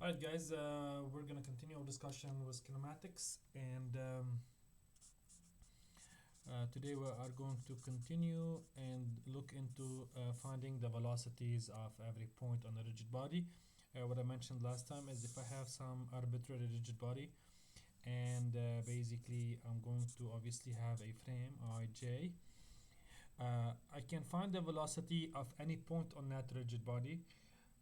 Alright guys, we're gonna continue our discussion with kinematics, and today we are going to continue and look into finding the velocities of every point on a rigid body. What I mentioned last time is if I have some arbitrary rigid body, and basically I'm going to obviously have a frame ij, I can find the velocity of any point on that rigid body.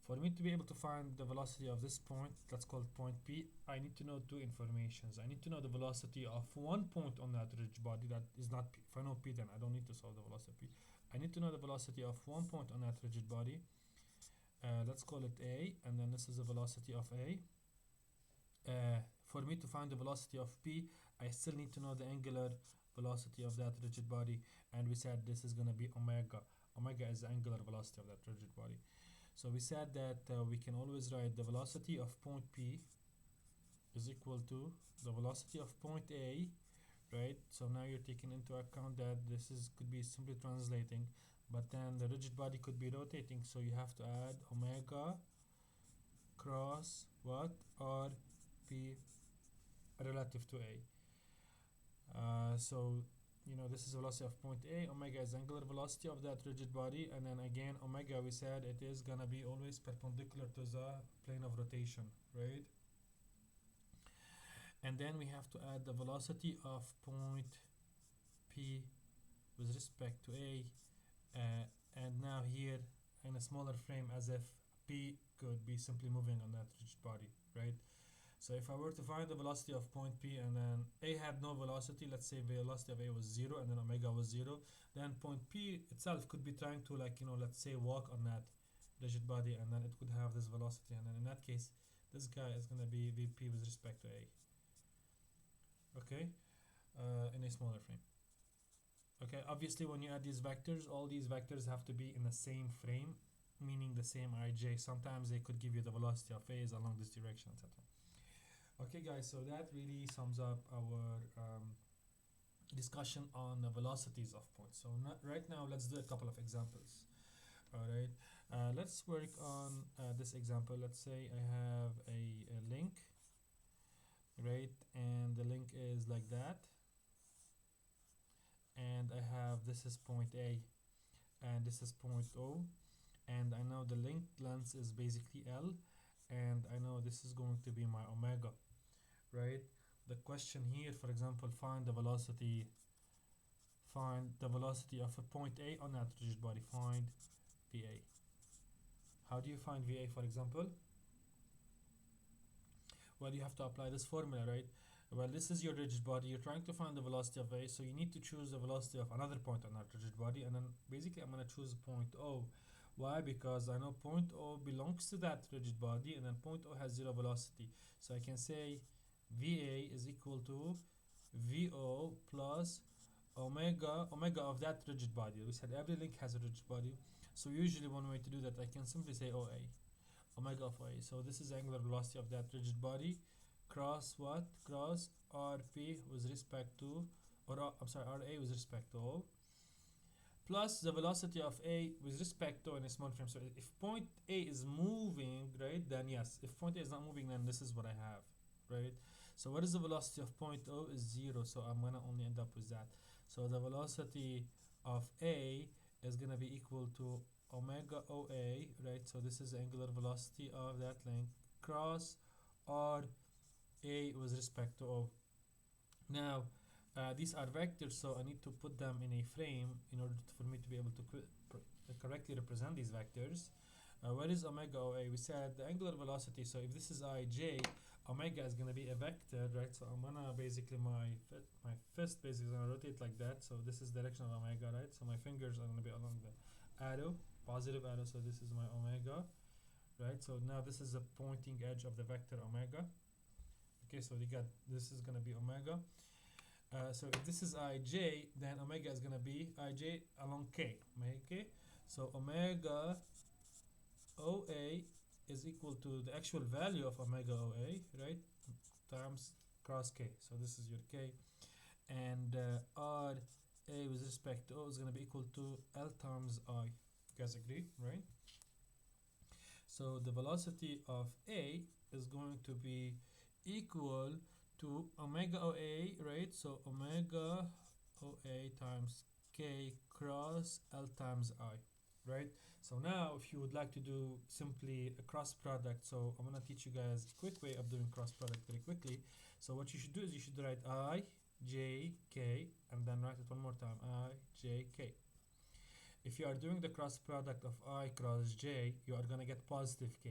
For me to be able to find the velocity of this point, that's called point P, I need to know two informations. I need to know the velocity of one point on that rigid body that is not P. If I know P, then I don't need to solve the velocity of P. I need to know the velocity of one point on that rigid body. Let's call it A, and then this is the velocity of A. For me to find the velocity of P, I still need to know the angular velocity of that rigid body, and we said this is going to be omega. Omega is the angular velocity of that rigid body. So we said that we can always write the velocity of point P is equal to the velocity of point A, right? So now you're taking into account that this could be simply translating, but then the rigid body could be rotating, so you have to add omega cross what? R P relative to A. So this is velocity of point A. Omega is angular velocity of that rigid body, and then again omega, we said it is gonna be always perpendicular to the plane of rotation, right? And then we have to add the velocity of point P with respect to A, and now here in a smaller frame, as if P could be simply moving on that rigid body, right? So if I were to find the velocity of point P, and then A had no velocity, let's say velocity of A was 0 and then omega was 0, then point P itself could be trying to, like, let's say walk on that rigid body, and then it could have this velocity, and then in that case this guy is going to be Vp with respect to A, okay, in a smaller frame. Okay, obviously when you add these vectors, all these vectors have to be in the same frame, meaning the same ij. Sometimes they could give you the velocity of A is along this direction, etc. Okay guys, so that really sums up our discussion on the velocities of points. So right now let's do a couple of examples. Alright, let's work on this example. Let's say I have a link, right, and the link is like that, and I have, this is point A and this is point O, and I know the link length is basically L, and I know this is going to be my omega, right? The question here, for example, find the velocity of a point A on that rigid body. Find VA. How do you find VA, for example? Well, you have to apply this formula, right? Well, this is your rigid body. You're trying to find the velocity of A, so you need to choose the velocity of another point on that rigid body, and then basically I'm going to choose point O. Why? Because I know point O belongs to that rigid body, and then point O has zero velocity. So I can say VA is equal to VO plus omega of that rigid body. We said every link has a rigid body, so usually one way to do that, I can simply say OA, omega of OA. So this is the angular velocity of that rigid body cross what? Cross RP with respect to, or I'm sorry, RA with respect to O, plus the velocity of A with respect to in a small frame. So if point A is moving, right, then yes. If point A is not moving, then this is what I have, right? So what is the velocity of point O? Is 0, so I'm gonna only end up with that. So the velocity of A is gonna be equal to omega OA, right? So this is the angular velocity of that link cross R A with respect to O. Now these are vectors, so I need to put them in a frame in order for me to be able to correctly represent these vectors. What is omega OA? We said the angular velocity, so if this is ij, omega is going to be a vector, right? So I'm gonna basically, my fist basically is going to rotate like that, so this is direction of omega, right? So my fingers are going to be along the arrow, positive arrow, so this is my omega, right? So now this is the pointing edge of the vector omega. Okay, so we got, this is going to be omega. So if this is ij, then omega is going to be ij along k, okay? So omega OA is equal to the actual value of omega OA, right, times cross k. So this is your k, and RA with respect to O is going to be equal to L times I. You guys agree, right? So the velocity of A is going to be equal to omega OA, right? So omega OA times K cross L times I, right? So now if you would like to do simply a cross product, so I'm gonna teach you guys a quick way of doing cross product very quickly. So what you should do is you should write I, J, K, and then write it one more time, I, J, K. If you are doing the cross product of I cross J, you are gonna get positive K.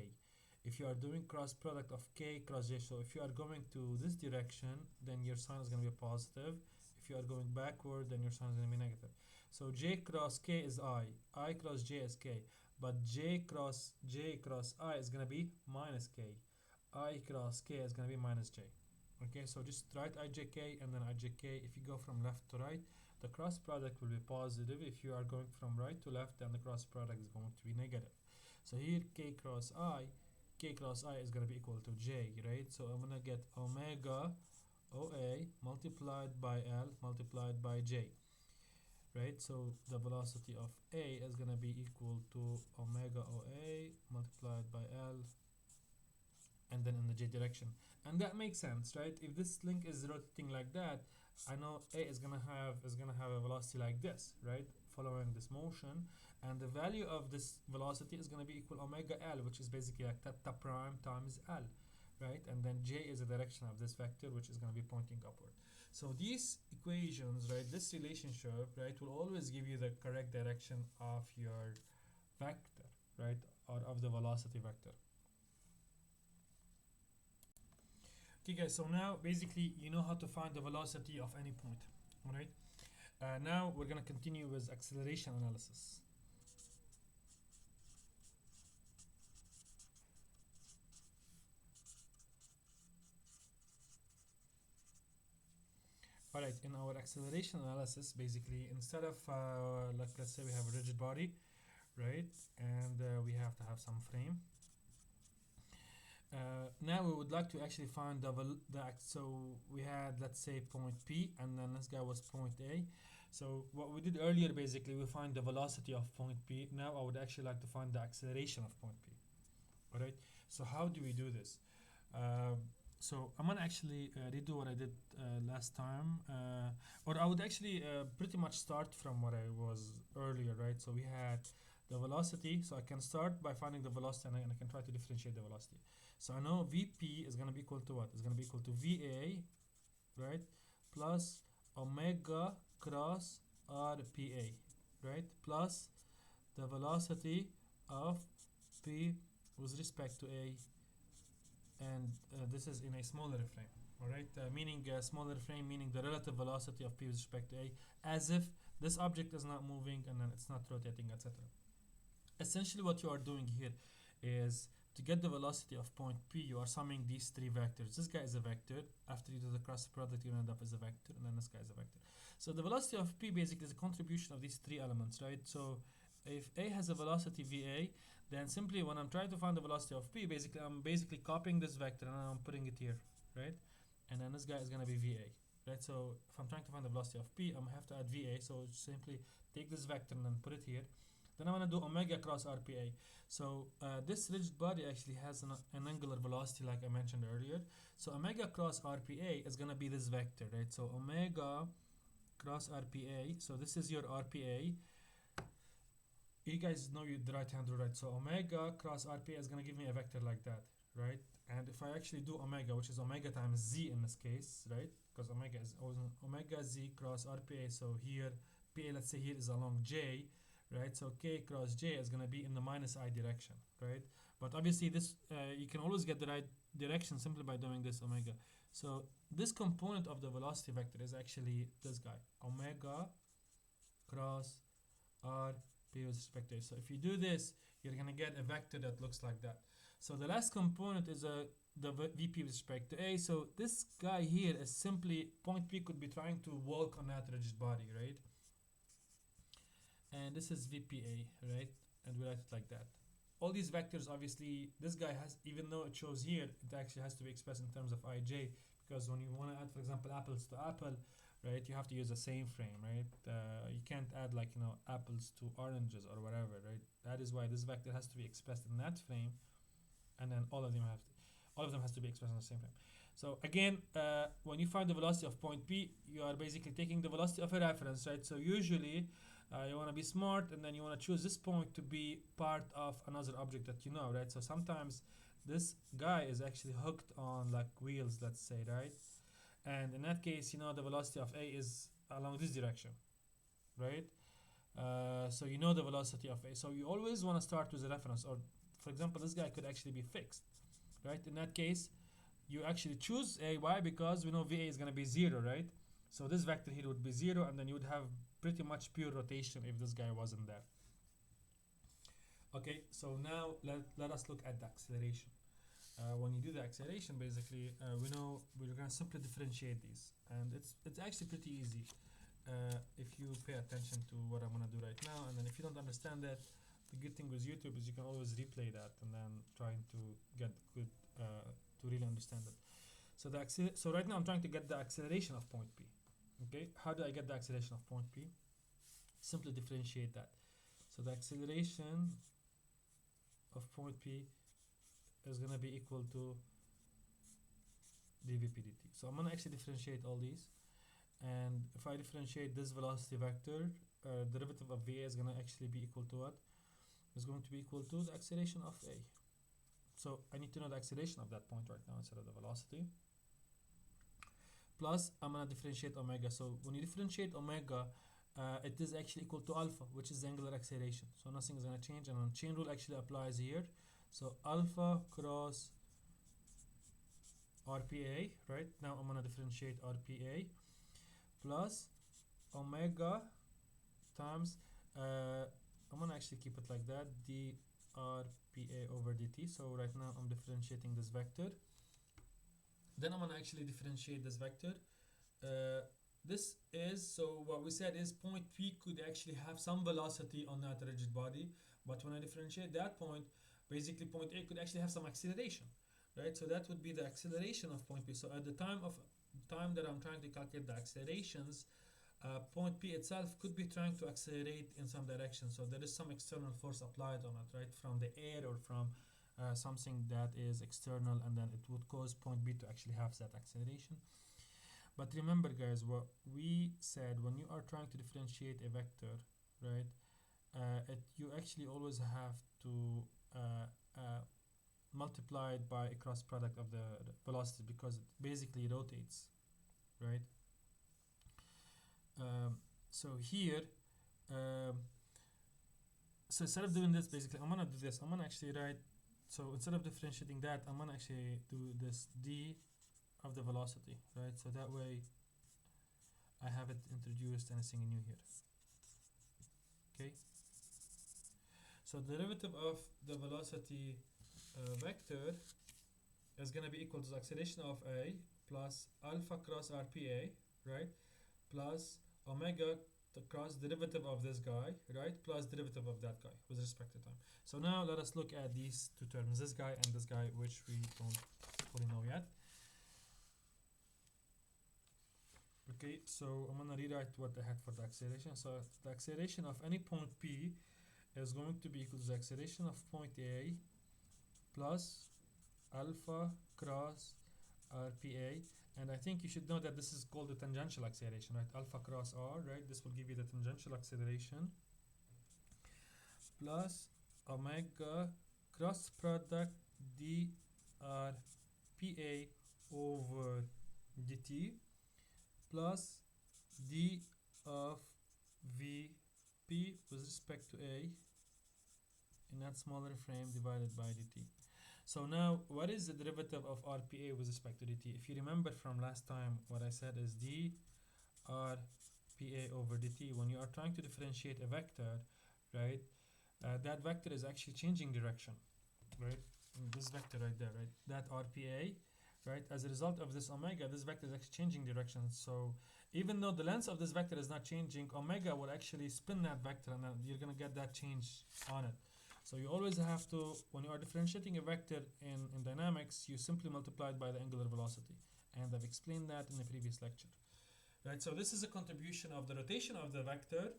If you are doing cross product of K cross J, so if you are going to this direction, then your sign is gonna be positive. If you are going backward, then your sign is gonna be negative. So J cross K is I cross J is K, but J cross I is gonna be minus K. I cross K is gonna be minus J. Okay, so just write IJK and then IJK. If you go from left to right, the cross product will be positive. If you are going from right to left, then the cross product is going to be negative. So here K cross I is going to be equal to J, right? So I'm going to get omega OA multiplied by L multiplied by J, right? So the velocity of A is going to be equal to omega OA multiplied by L and then in the J direction. And that makes sense, right? If this link is rotating like that, I know A is gonna have a velocity like this, right? Following this motion, and the value of this velocity is gonna be equal omega L, which is basically like theta prime times L, right? And then J is the direction of this vector, which is gonna be pointing upward. So these equations, right, this relationship, right, will always give you the correct direction of your vector, right, or of the velocity vector. Okay guys, so now basically you know how to find the velocity of any point, alright? Now we're gonna continue with acceleration analysis. Alright, in our acceleration analysis, basically instead of like let's say we have a rigid body, right, and we have to have some frame. Now we would like to actually find so we had, let's say, point P, and then this guy was point A. So what we did earlier, basically we find the velocity of point P. Now I would actually like to find the acceleration of point P. Alright, so how do we do this? So I'm gonna actually redo what I did last time, or I would actually pretty much start from what I was earlier, right? So we had the velocity, so I can start by finding the velocity, and I can try to differentiate the velocity. So I know Vp is gonna be equal to what? It's gonna be equal to Va, right, plus omega cross Rpa, right, plus the velocity of P with respect to A, and this is in a smaller frame, alright, meaning a smaller frame, meaning the relative velocity of P with respect to A, as if this object is not moving and then it's not rotating, etc. Essentially what you are doing here is to get the velocity of point P, you are summing these three vectors. This guy is a vector. After you do the cross product, you end up as a vector, and then this guy is a vector. So the velocity of P basically is a contribution of these three elements, right? So if A has a velocity VA, then simply when I'm trying to find the velocity of P, basically I'm copying this vector and I'm putting it here, right? And then this guy is gonna be VA, right? So if I'm trying to find the velocity of P, I'm gonna have to add VA. So simply take this vector and then put it here. Then I'm gonna do omega cross RPA. So this rigid body actually has an angular velocity, like I mentioned earlier. So omega cross RPA is gonna be this vector, right? So omega cross RPA. So this is your RPA. You guys know the right hand rule, right? So omega cross RPA is gonna give me a vector like that, right? And if I actually do omega, which is omega times z in this case, right? Because omega is omega z cross RPA. So here, PA, let's say here is along J, right? So K cross J is going to be in the minus I direction, right? But obviously this, you can always get the right direction simply by doing this omega. So this component of the velocity vector is actually this guy, omega cross R P with respect to A. So if you do this, you're going to get a vector that looks like that. So the last component is the VP with respect to A. So this guy here is simply point P could be trying to walk on that rigid body, right? And this is VPA, right? And we write it like that. All these vectors, obviously, this guy has, even though it shows here, it actually has to be expressed in terms of IJ, because when you want to add, for example, apples to apple, right, you have to use the same frame, right? You can't add, like, apples to oranges or whatever, right? That is why this vector has to be expressed in that frame, and then all of them has to be expressed at the same time. So again, when you find the velocity of point P, you are basically taking the velocity of a reference, right? So usually you want to be smart, and then you want to choose this point to be part of another object that you know, right? So sometimes this guy is actually hooked on like wheels, let's say, right? And in that case, you know the velocity of A is along this direction, right? So you know the velocity of A. So you always want to start with a reference, or for example, this guy could actually be fixed, right? In that case, you actually choose A. Why? Because we know VA is going to be 0, right? So this vector here would be 0, and then you would have pretty much pure rotation if this guy wasn't there. Okay, so now let us look at the acceleration. When you do the acceleration, basically, we know we're going to simply differentiate these, and it's actually pretty easy if you pay attention to what I'm going to do right now. And then if you don't understand that, the good thing with YouTube is you can always replay that and then trying to get good to really understand it. So right now I'm trying to get the acceleration of point P. Okay, how do I get the acceleration of point P? Simply differentiate that. So the acceleration of point P is going to be equal to dv p dt. So I'm going to actually differentiate all these, and if I differentiate this velocity vector, derivative of VA is going to actually be equal to what? Is going to be equal to the acceleration of A. So I need to know the acceleration of that point right now instead of the velocity. Plus, I'm going to differentiate omega. So when you differentiate omega, it is actually equal to alpha, which is the angular acceleration. So nothing is going to change, and chain rule actually applies here. So alpha cross RPA, right? Now I'm going to differentiate RPA plus omega times, I'm going to actually keep it like that, drPA over dt. So right now I'm differentiating this vector. Then I'm going to actually differentiate this vector. This is, so what we said is point P could actually have some velocity on that rigid body, but when I differentiate that point, basically point A could actually have some acceleration, right? So that would be the acceleration of point P. So at the time that I'm trying to calculate the accelerations, point P itself could be trying to accelerate in some direction. So there is some external force applied on it, right? From the air or from something that is external, and then it would cause point B to actually have that acceleration. But remember, guys, what we said, when you are trying to differentiate a vector, right, you actually always have to multiply it by a cross product of the velocity, because it basically rotates, right? So here, so instead of doing this, basically, I'm gonna do this. I'm gonna actually write, so instead of differentiating that, I'm gonna actually do this d of the velocity, right? So that way I have it introduced anything new here. Okay. So the derivative of the velocity vector is going to be equal to the acceleration of A plus alpha cross RPA, right? Plus omega cross derivative of this guy, right? Plus derivative of that guy with respect to time. So now let us look at these two terms, this guy and this guy, which we don't fully know yet. Okay, so I'm gonna rewrite what I had for the acceleration. So the acceleration of any point P is going to be equal to the acceleration of point A plus alpha cross RPA. And I think you should know that this is called the tangential acceleration, right? Alpha cross R, right? This will give you the tangential acceleration plus omega cross product drPA over dt plus d of Vp with respect to A in that smaller frame divided by dt. So now, what is the derivative of RPA with respect to dt? If you remember from last time, what I said is d RPA over dt. When you are trying to differentiate a vector, right, that vector is actually changing direction, right? This vector right there, right? That RPA, right? As a result of this omega, this vector is actually changing direction. So even though the length of this vector is not changing, omega will actually spin that vector, and you're going to get that change on it. So you always have to, when you are differentiating a vector in dynamics, you simply multiply it by the angular velocity. And I've explained that in the previous lecture. Right, so this is a contribution of the rotation of the vector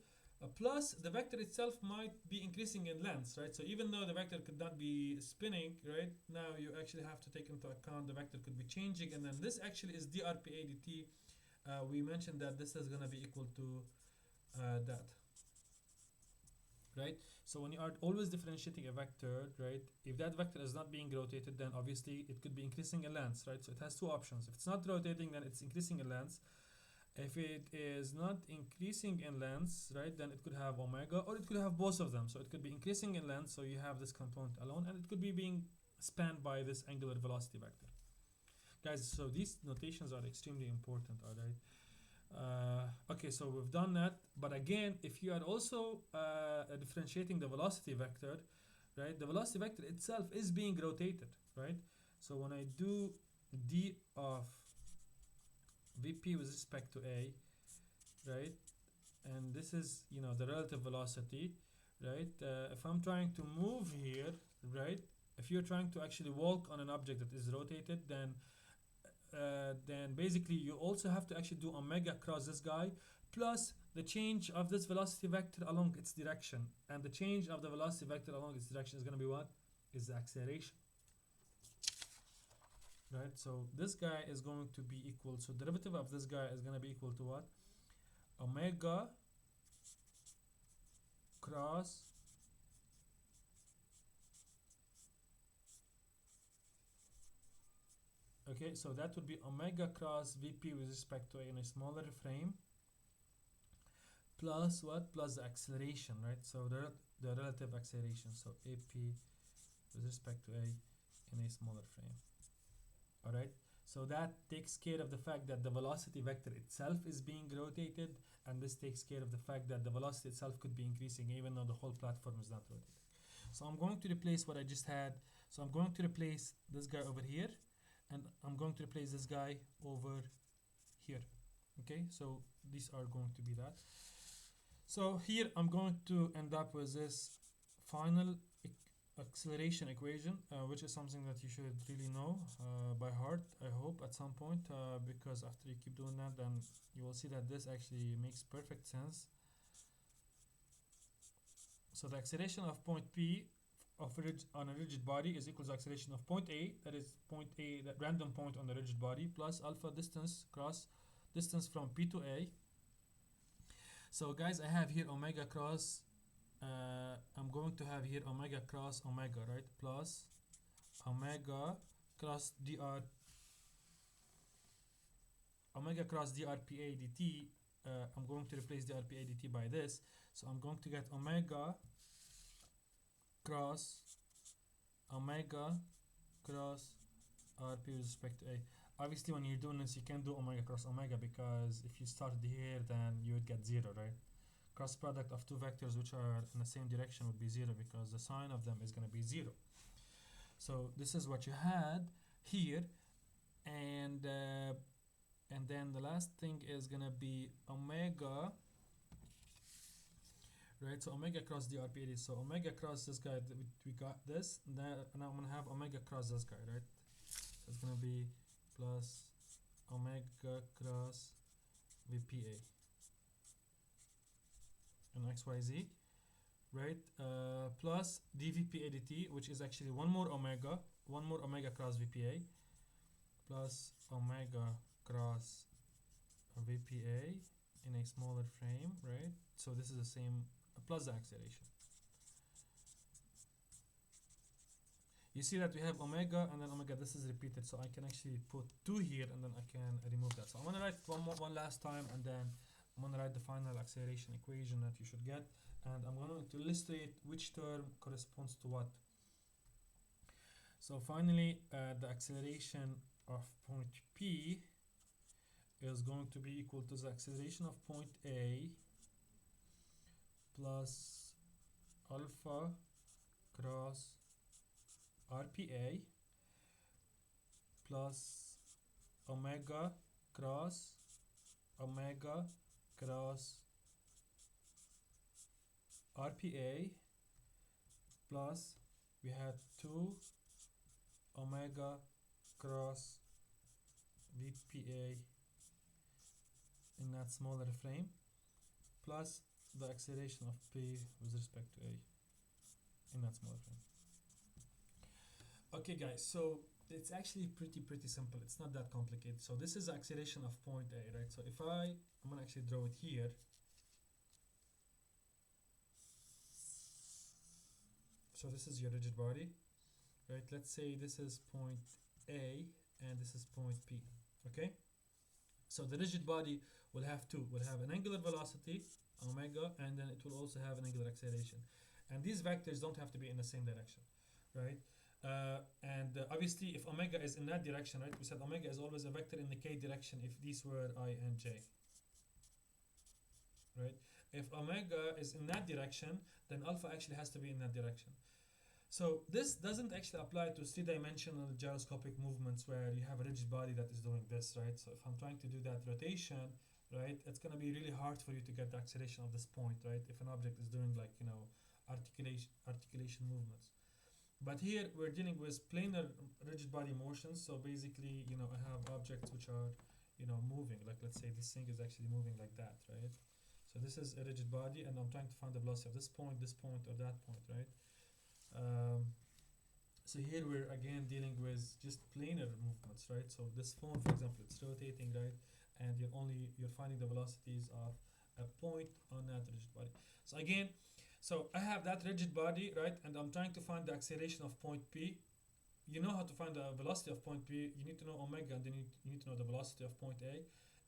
plus the vector itself might be increasing in length, right? So even though the vector could not be spinning, right, now you actually have to take into account the vector could be changing, and then this actually is drpa dt. We mentioned that this is going to be equal to that, right? So when you are always differentiating a vector, right, if that vector is not being rotated, then obviously it could be increasing in length, right? So it has two options. If it's not rotating, then it's increasing in length. If it is not increasing in length, right, then it could have omega, or it could have both of them. So it could be increasing in length, so you have this component alone, and it could be being spanned by this angular velocity vector. Guys, so these notations are extremely important, all right? Okay, so we've done that, but again, if you are also differentiating the velocity vector, right, the velocity vector itself is being rotated, right? So when I do d of vp with respect to a, right, and this is, you know, the relative velocity, right, if I'm trying to move here, right, if you're trying to actually walk on an object that is rotated, then basically you also have to actually do omega cross this guy plus the change of this velocity vector along its direction, and the change of the velocity vector along its direction is going to be what? Is the acceleration, right? So this guy is going to be equal, so derivative of this guy is going to be equal to what? Omega cross okay, so that would be omega cross vp with respect to a in a smaller frame plus what? Plus the acceleration, right? So the relative acceleration, so ap with respect to a in a smaller frame. All right, so that takes care of the fact that the velocity vector itself is being rotated, and this takes care of the fact that the velocity itself could be increasing even though the whole platform is not rotating. So I'm going to replace what I just had. So I'm going to replace this guy over here, and I'm going to replace this guy over here. Okay, so these are going to be that. So here I'm going to end up with this final acceleration equation, which is something that you should really know by heart, I hope, at some point, because after you keep doing that, then you will see that this actually makes perfect sense. So the acceleration of point P on a rigid body is equal to acceleration of point A, that is point A, that random point on the rigid body, plus alpha distance cross distance from P to A. So guys, I have here omega cross, I'm going to have here omega cross omega, right, plus omega cross dr omega cross drpa dt. I'm going to replace drpa dt by this, so I'm going to get omega cross omega cross rp with respect to a. Obviously when you're doing this you can't do omega cross omega, because if you started here then you would get 0, right? Cross product of two vectors which are in the same direction would be 0, because the sign of them is going to be 0. So this is what you had here, and then the last thing is going to be omega, right? So omega cross drpa. So omega cross this guy, we got this, and then now I'm going to have omega cross this guy, right? So it's going to be plus omega cross vpa and xyz, right? Plus dvpa dt, which is actually one more omega cross vpa, plus omega cross vpa in a smaller frame, right? So this is the same, plus the acceleration. You see that we have omega and then omega, this is repeated, so I can actually put 2 here and then I can remove that. So I'm going to write one last time, and then I'm going to write the final acceleration equation that you should get, and I'm going to illustrate which term corresponds to what. So finally, the acceleration of point P is going to be equal to the acceleration of point A plus alpha cross RPA plus omega cross RPA plus we had 2 omega cross VPA in that smaller frame, plus the acceleration of p with respect to a in that smaller frame. Okay guys, so it's actually pretty simple. It's not that complicated. So this is the acceleration of point A, right? So if I'm gonna actually draw it here. So this is your rigid body, right? Let's say this is point A and this is point P, okay? So the rigid body will have two. Will have an angular velocity, omega, and then it will also have an angular acceleration. And these vectors don't have to be in the same direction, right? Obviously, if omega is in that direction, right? We said omega is always a vector in the k direction if these were I and j, right? If omega is in that direction, then alpha actually has to be in that direction. So this doesn't actually apply to three-dimensional gyroscopic movements where you have a rigid body that is doing this, right? So if I'm trying to do that rotation, right, it's going to be really hard for you to get the acceleration of this point, right? If an object is doing like, you know, articulation movements. But here we're dealing with planar rigid body motions. So basically, you know, I have objects which are, you know, moving. Like let's say this thing is actually moving like that, right? So this is a rigid body, and I'm trying to find the velocity of this point, or that point, right? So here we're again dealing with just planar movements, right? So this phone, for example, it's rotating, right? And you're finding the velocities of a point on that rigid body. So again, so I have that rigid body, right? And I'm trying to find the acceleration of point P. You know how to find the velocity of point P. You need to know omega, and then you need to know the velocity of point A.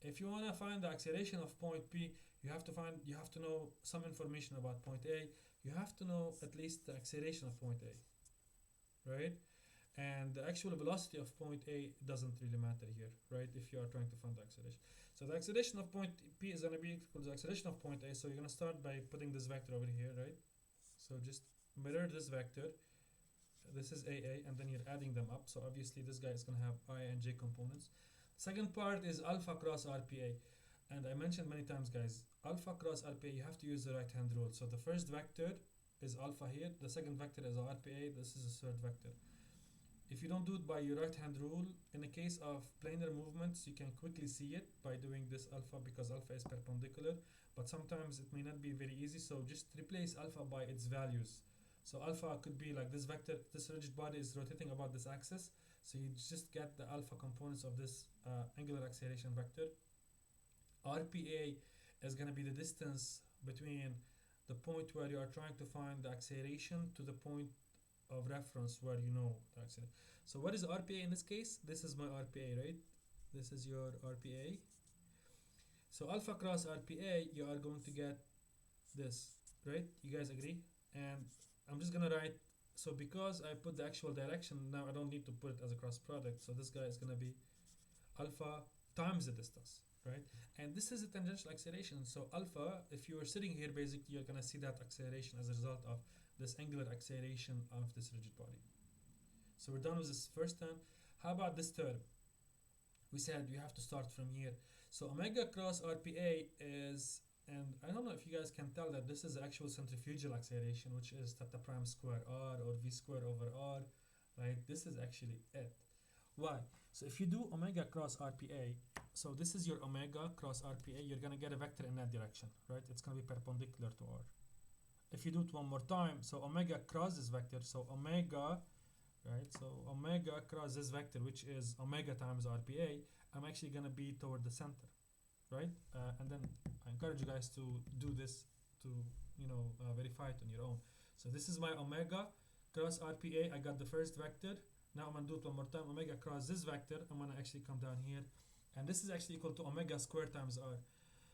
If you want to find the acceleration of point P, you have to know some information about point A. You have to know at least the acceleration of point A, right? And the actual velocity of point A doesn't really matter here, right? If you are trying to find the acceleration. So the acceleration of point P is going to be equal to the acceleration of point A. So you're going to start by putting this vector over here, right? So just mirror this vector. This is AA, and then you're adding them up. So obviously this guy is going to have I and J components. Second part is alpha cross RPA. And I mentioned many times, guys, alpha cross RPA, you have to use the right-hand rule. So the first vector is alpha here. The second vector is RPA. This is the third vector. If you don't do it by your right-hand rule, in the case of planar movements, you can quickly see it by doing this alpha because alpha is perpendicular. But sometimes it may not be very easy. So just replace alpha by its values. So alpha could be like this vector. This rigid body is rotating about this axis. So you just get the alpha components of this angular acceleration vector. RPA is going to be the distance between the point where you are trying to find the acceleration to the point of reference where you know the acceleration. So what is RPA in this case? This is my RPA, right? This is your RPA. So alpha cross RPA, you are going to get this, right? You guys agree? And I'm just going to write, so because I put the actual direction, now I don't need to put it as a cross product. So this guy is going to be alpha times the distance, right? And this is a tangential acceleration. So alpha, if you are sitting here, basically you're going to see that acceleration as a result of this angular acceleration of this rigid body. So we're done with this first term. How about this term? We said you have to start from here. So omega cross RPA is, and I don't know if you guys can tell that this is the actual centrifugal acceleration, which is theta prime square r or v square over r, right? This is actually it. Why? So if you do omega cross RPA, so this is your omega cross RPA, you're going to get a vector in that direction, right? It's going to be perpendicular to r. If you do it one more time, so omega cross this vector, so omega, right? So omega cross this vector, which is omega times RPA, I'm actually going to be toward the center, right? And then I encourage you guys to do this to, verify it on your own. So this is my omega cross RPA. I got the first vector. Now I'm going to do it one more time. Omega cross this vector. I'm going to actually come down here. And this is actually equal to omega squared times r.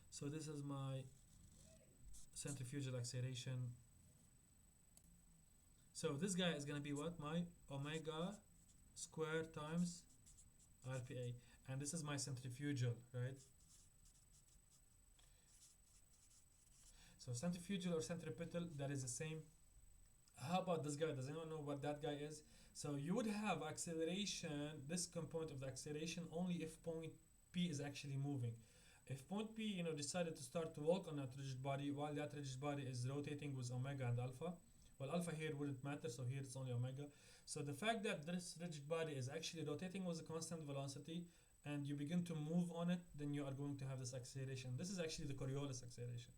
So this is my centrifugal acceleration. So this guy is going to be what? My omega squared times RPA. And this is my centrifugal, right? So centrifugal or centripetal, that is the same. How about this guy? Does anyone know what that guy is? So you would have acceleration, this component of the acceleration, only if point P is actually moving. If point P, decided to start to walk on that rigid body while that rigid body is rotating with omega and alpha, well, alpha here wouldn't matter, so here it's only omega. So the fact that this rigid body is actually rotating with a constant velocity and you begin to move on it, then you are going to have this acceleration. This is actually the Coriolis acceleration.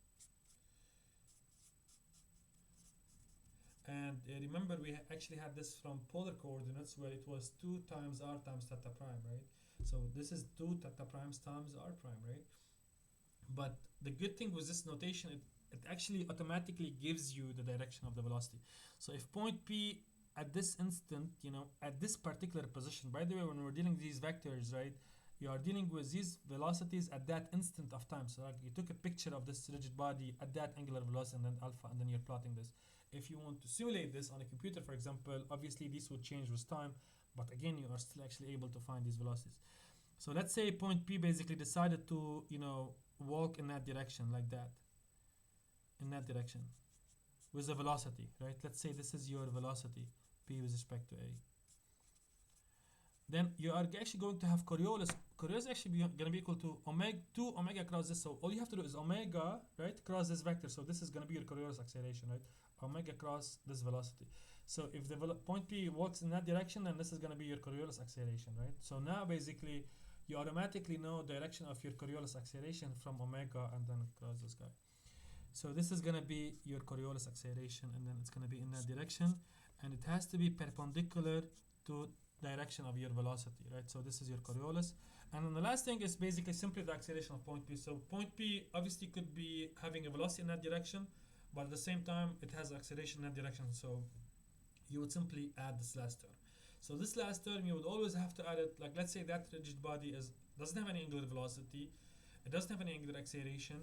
And remember, we actually had this from polar coordinates where it was 2 times r times theta prime, right? So this is 2 theta primes times r prime, right? But the good thing with this notation, it actually automatically gives you the direction of the velocity. So if point P at this instant, at this particular position, by the way, when we're dealing with these vectors, right, you are dealing with these velocities at that instant of time. So like you took a picture of this rigid body at that angular velocity and then alpha, and then you're plotting this. If you want to simulate this on a computer, for example, obviously this would change with time, but again, you are still actually able to find these velocities. So let's say point P basically decided to, walk in that direction like that, in that direction, with a velocity, right? Let's say this is your velocity, P with respect to A. Then you are actually going to have Coriolis. Coriolis actually going to be equal to omega 2 omega cross this. So all you have to do is omega, right, cross this vector. So this is going to be your Coriolis acceleration, right? Omega cross this velocity. So if the point P walks in that direction, then this is going to be your Coriolis acceleration, right? So now basically you automatically know direction of your Coriolis acceleration from omega and then cross this guy. So this is going to be your Coriolis acceleration, and then it's going to be in that direction, and it has to be perpendicular to direction of your velocity, right? So this is your Coriolis. And then the last thing is basically simply the acceleration of point P. So point P obviously could be having a velocity in that direction, but at the same time it has acceleration in that direction. So you would simply add this last term. So this last term you would always have to add it, like let's say that rigid body doesn't have any angular velocity, it doesn't have any angular acceleration,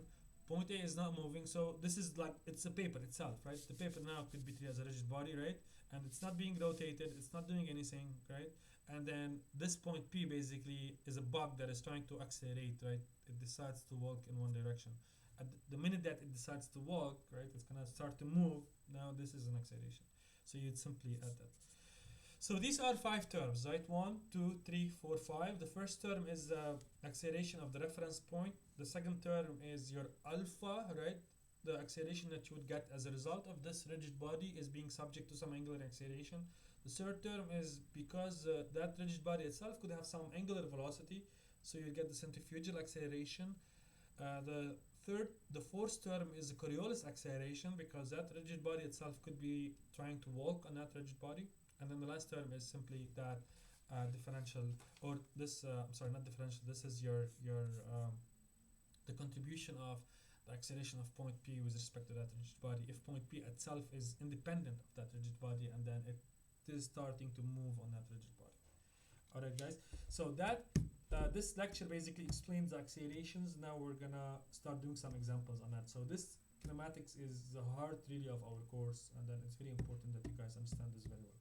point A is not moving, so this is like, it's a paper itself, right? The paper now could be treated as a rigid body, right? And it's not being rotated, it's not doing anything, right? And then this point P basically is a bug that is trying to accelerate, right? It decides to walk in one direction. At the minute that it decides to walk, right, it's gonna start to move. Now this is an acceleration. So you'd simply add that. So these are 5 terms, right? 1, 2, 3, 4, 5. The first term is the acceleration of the reference point. The second term is your alpha, right? The acceleration that you would get as a result of this rigid body is being subject to some angular acceleration. The third term is because that rigid body itself could have some angular velocity, so you get the centrifugal acceleration. The fourth term is the Coriolis acceleration, because that rigid body itself could be trying to walk on that rigid body. And then the last term is simply that differential, or this, sorry, not differential, this is the contribution of the acceleration of point P with respect to that rigid body, if point P itself is independent of that rigid body and then it is starting to move on that rigid body. Alright guys, so that this lecture basically explains the accelerations. Now we're gonna start doing some examples on that. So this kinematics is the heart really of our course, and then it's very important that you guys understand this very well.